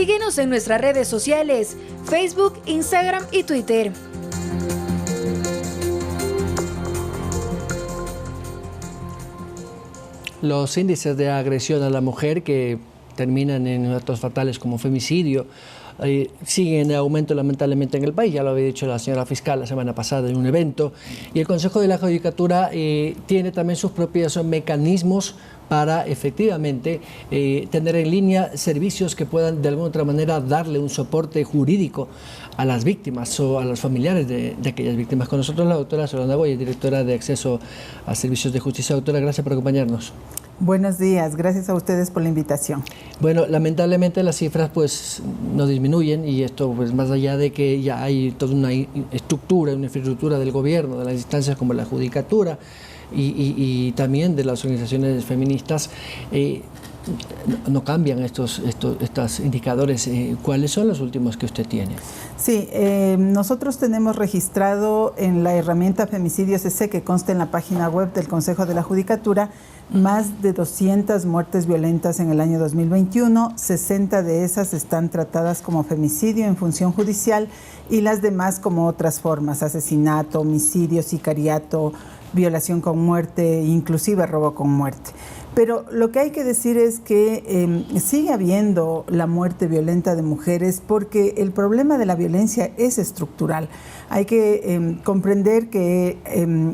Síguenos en nuestras redes sociales, Facebook, Instagram y Twitter. Los índices de agresión a la mujer que terminan en actos fatales como femicidio siguen en aumento lamentablemente en el país, ya lo había dicho la señora fiscal la semana pasada en un evento, y el Consejo de la Judicatura tiene también sus propios mecanismos para efectivamente tener en línea servicios que puedan de alguna otra manera darle un soporte jurídico a las víctimas o a los familiares de aquellas víctimas. Con nosotros la doctora Solana Goya, directora de Acceso a Servicios de Justicia. Doctora, gracias por acompañarnos. Buenos días, gracias a ustedes por la invitación. Bueno, lamentablemente las cifras pues no disminuyen, y esto pues más allá de que ya hay toda una estructura, una infraestructura del gobierno, de las instancias como la Judicatura y también de las organizaciones feministas, no cambian estos indicadores. ¿Cuáles son los últimos que usted tiene? Sí, nosotros tenemos registrado en la herramienta Femicidio CC, que consta en la página web del Consejo de la Judicatura, más de 200 muertes violentas en el año 2021, 60 de esas están tratadas como femicidio en función judicial y las demás como otras formas: asesinato, homicidio, sicariato, violación con muerte, inclusive robo con muerte. Pero lo que hay que decir es que sigue habiendo la muerte violenta de mujeres, porque el problema de la violencia es estructural. Hay que comprender que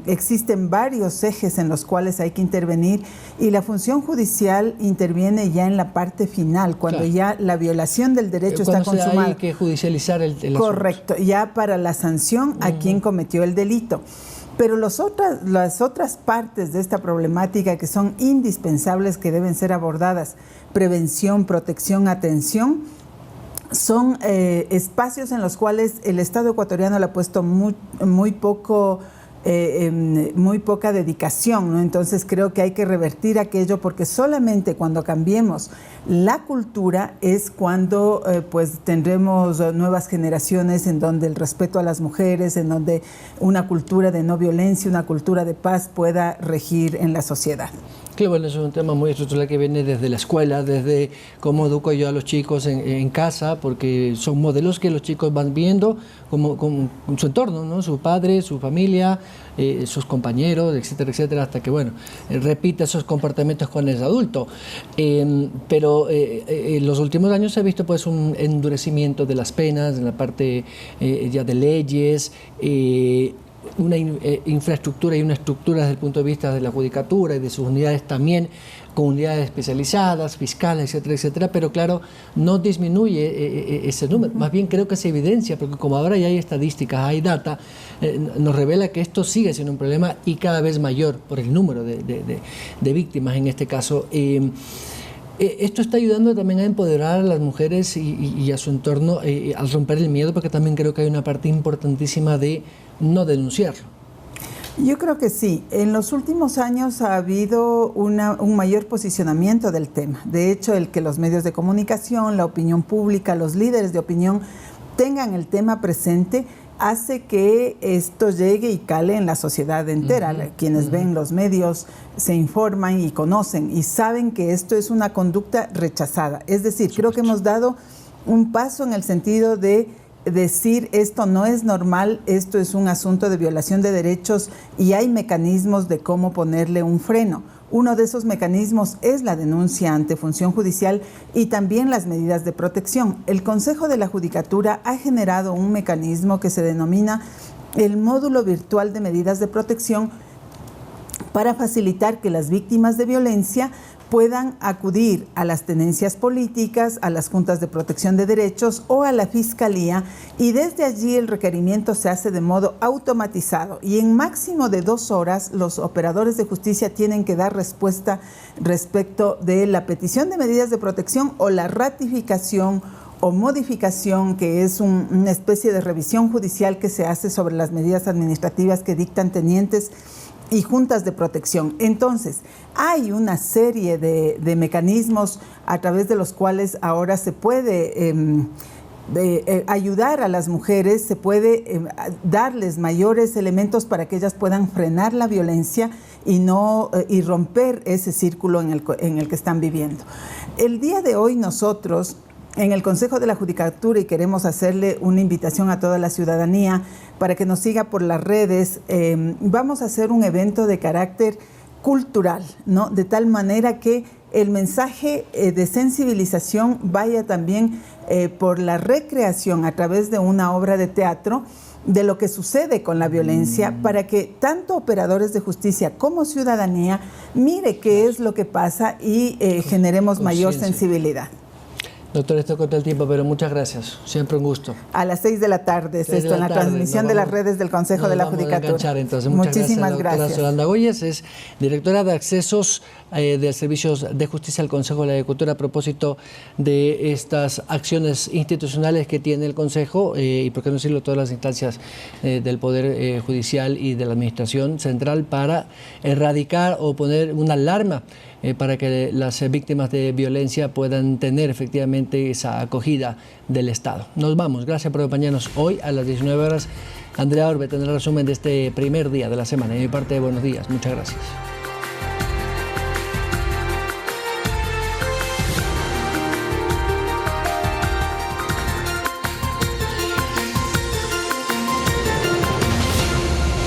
existen varios ejes en los cuales hay que intervenir, y la función judicial interviene ya en la parte final, cuando claro, ya la violación del derecho está consumada. Hay que judicializar el asunto. Correcto, ya para la sanción a quien cometió el delito. Pero las otras partes de esta problemática que son indispensables, que deben ser abordadas: prevención, protección, atención, son espacios en los cuales el Estado ecuatoriano le ha puesto muy poca dedicación, ¿no? Entonces creo que hay que revertir aquello, porque solamente cuando cambiemos la cultura es cuando pues tendremos nuevas generaciones en donde el respeto a las mujeres, en donde una cultura de no violencia, una cultura de paz pueda regir en la sociedad. Claro, bueno, eso es un tema muy estructural que viene desde la escuela, desde cómo educo yo a los chicos en casa, porque son modelos que los chicos van viendo con su entorno, ¿no? Su padre, su familia, sus compañeros, etcétera, etcétera, hasta que, bueno, repite esos comportamientos cuando es adulto. Pero en los últimos años se ha visto pues un endurecimiento de las penas, en la parte ya de leyes, una infraestructura y una estructura desde el punto de vista de la Judicatura y de sus unidades también, con unidades especializadas, fiscales, etcétera, etcétera, pero claro, no disminuye ese número, más bien creo que se evidencia, porque como ahora ya hay estadísticas, hay data, nos revela que esto sigue siendo un problema y cada vez mayor por el número de víctimas en este caso. Esto está ayudando también a empoderar a las mujeres y a su entorno al romper el miedo, porque también creo que hay una parte importantísima de no denunciarlo. Yo creo que sí. En los últimos años ha habido un mayor posicionamiento del tema. De hecho, el que los medios de comunicación, la opinión pública, los líderes de opinión tengan el tema presente hace que esto llegue y cale en la sociedad entera. Quienes ven los medios se informan y conocen y saben que esto es una conducta rechazada. Es decir, creo que hemos dado un paso en el sentido de decir: esto no es normal, esto es un asunto de violación de derechos y hay mecanismos de cómo ponerle un freno. Uno de esos mecanismos es la denuncia ante función judicial y también las medidas de protección. El Consejo de la Judicatura ha generado un mecanismo que se denomina el módulo virtual de medidas de protección, para facilitar que las víctimas de violencia puedan acudir a las tenencias políticas, a las juntas de protección de derechos o a la fiscalía, y desde allí el requerimiento se hace de modo automatizado y en máximo de 2 horas los operadores de justicia tienen que dar respuesta respecto de la petición de medidas de protección o la ratificación o modificación, que es una especie de revisión judicial que se hace sobre las medidas administrativas que dictan tenientes y juntas de protección. Entonces, hay una serie de mecanismos a través de los cuales ahora se puede ayudar a las mujeres, se puede darles mayores elementos para que ellas puedan frenar la violencia y romper ese círculo en el que están viviendo. El día de hoy nosotros en el Consejo de la Judicatura, y queremos hacerle una invitación a toda la ciudadanía para que nos siga por las redes, vamos a hacer un evento de carácter cultural, ¿no? De tal manera que el mensaje de sensibilización vaya también por la recreación a través de una obra de teatro de lo que sucede con la violencia, para que tanto operadores de justicia como ciudadanía mire qué es lo que pasa y generemos mayor sensibilidad. Doctor, esto corta el tiempo, pero muchas gracias. Siempre un gusto. A las 6 de la tarde, esto en la transmisión de las redes del Consejo de la Judicatura. Entonces, muchísimas gracias. Doctora Yolanda Goyes es directora de accesos del Servicios de Justicia al Consejo de la Judicatura, a propósito de estas acciones institucionales que tiene el Consejo y, por qué no decirlo, todas las instancias del Poder Judicial y de la Administración Central para erradicar o poner una alarma para que las víctimas de violencia puedan tener efectivamente esa acogida del Estado. Nos vamos. Gracias por acompañarnos hoy a las 19 horas. Andrea Orbe tendrá el resumen de este primer día de la semana. De mi parte, buenos días. Muchas gracias.